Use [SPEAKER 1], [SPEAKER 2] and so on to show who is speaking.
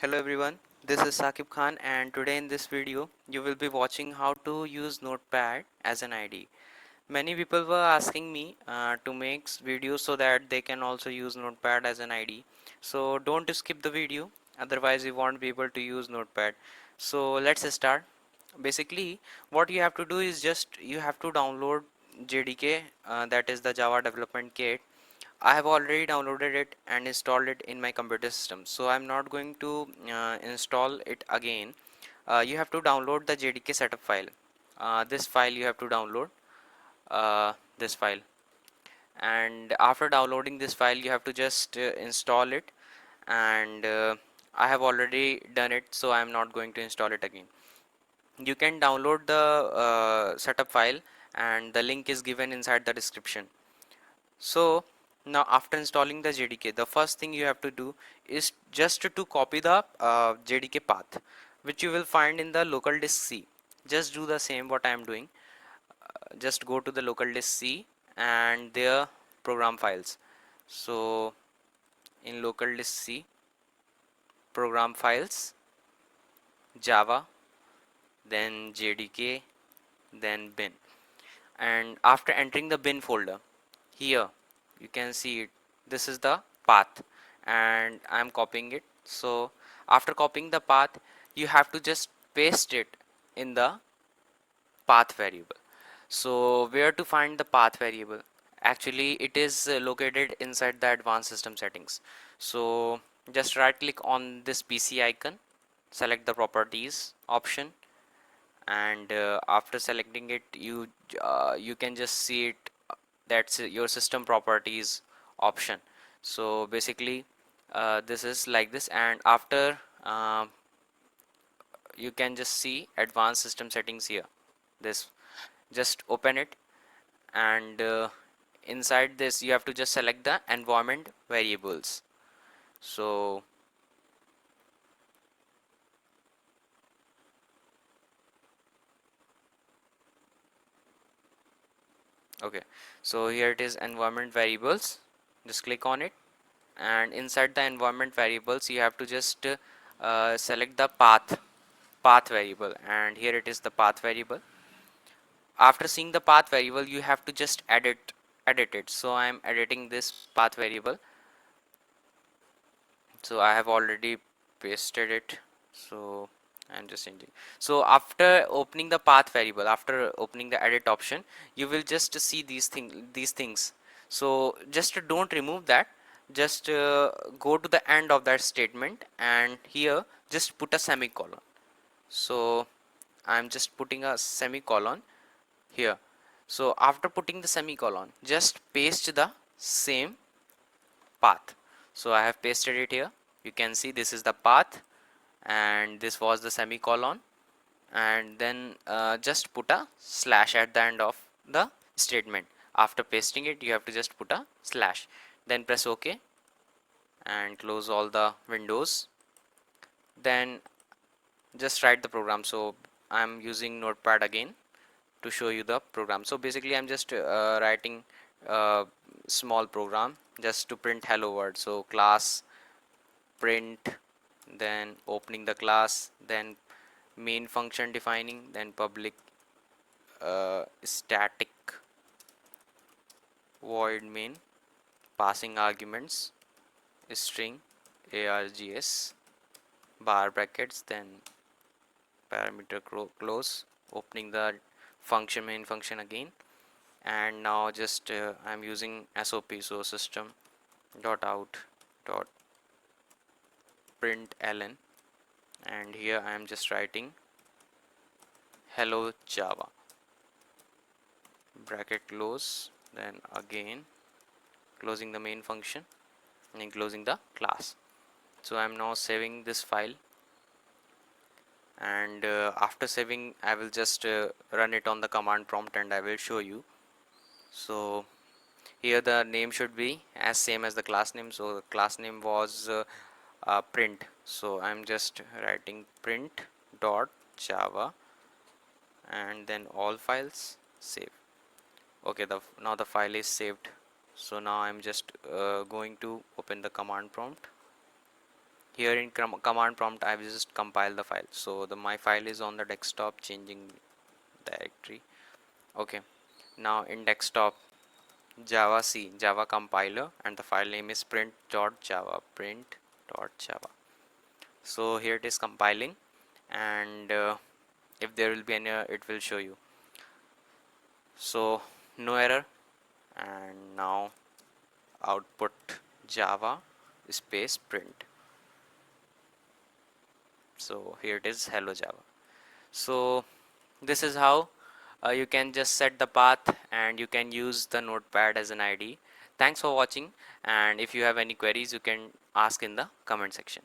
[SPEAKER 1] Hello everyone, this is Saqib Khan and today in this video you will be watching how to use Notepad as an IDE. Many people were asking me to make videos so that they can also use Notepad as an IDE. So don't skip the video, otherwise you won't be able to use Notepad. So let's start. Basically what you have to do is just you have to download JDK, that is the Java Development Kit. I have already downloaded it and installed it in my computer system, so I'm not going to install it again. You have to download the Jdk setup file. This file you have to download, this file, and after downloading this file you have to just install it, and I have already done it, so I'm not going to install it again. You can download the setup file and the link is given inside the description. So now after installing the JDK, the first thing you have to do is just to copy the JDK path, which you will find in the local disk C. Just do the same what I am doing. Just go to the local disk C and their program files. So in local disk C, program files, Java, then JDK, then bin. And after entering the bin folder, here you can see it, this is the path and I'm copying it. So after copying the path you have to just paste it in the path variable. So where to find the path variable? Actually it is located inside the advanced system settings. So just right click on this PC icon, select the properties option, and after selecting it you can just see it, that's your system properties option. So basically this is like this, and after you can just see advanced system settings here. This, just open it, and inside this you have to just select the environment variables. So okay, so here it is, environment variables. Just click on it, and inside the environment variables you have to just select the path variable, and here it is, the path variable. After seeing the path variable you have to just edit it. So I am editing this path variable, so I have already pasted it. So I'm just changing. So after opening the path variable, after opening the edit option, you will just see these things. So just don't remove that, just go to the end of that statement and here just put a semicolon. So I'm just putting a semicolon here. So after putting the semicolon, just paste the same path. So I have pasted it here. You can see this is the path and this was the semicolon, and then just put a slash at the end of the statement. After pasting it you have to just put a slash, then press OK and close all the windows. Then just write the program. So I'm using Notepad again to show you the program. So basically I'm just writing a small program just to print hello world. So class print, then opening the class, then main function defining, then public static void main, passing arguments string args bar brackets, then parameter close, opening the function main function again. And now just I'm using SOP, so system dot out dot println, and here I am just writing hello Java, bracket close, then again closing the main function and closing the class. So I'm now saving this file, and after saving I will just run it on the command prompt and I will show you. So here the name should be as same as the class name, so the class name was print. So I'm just writing print dot java and then all files save. Okay, now the file is saved. So now I'm just going to open the command prompt Here in command prompt I will just compile the file. So my file is on the desktop, changing directory. Okay, now in desktop, Java compiler, and the file name is print.java. So here it is compiling, and if there will be any error, it will show you. So no error, and now output Java space print. So here it is, hello Java. So this is how you can just set the path, and you can use the Notepad as an IDE. Thanks for watching, and if you have any queries, you can ask in the comment section.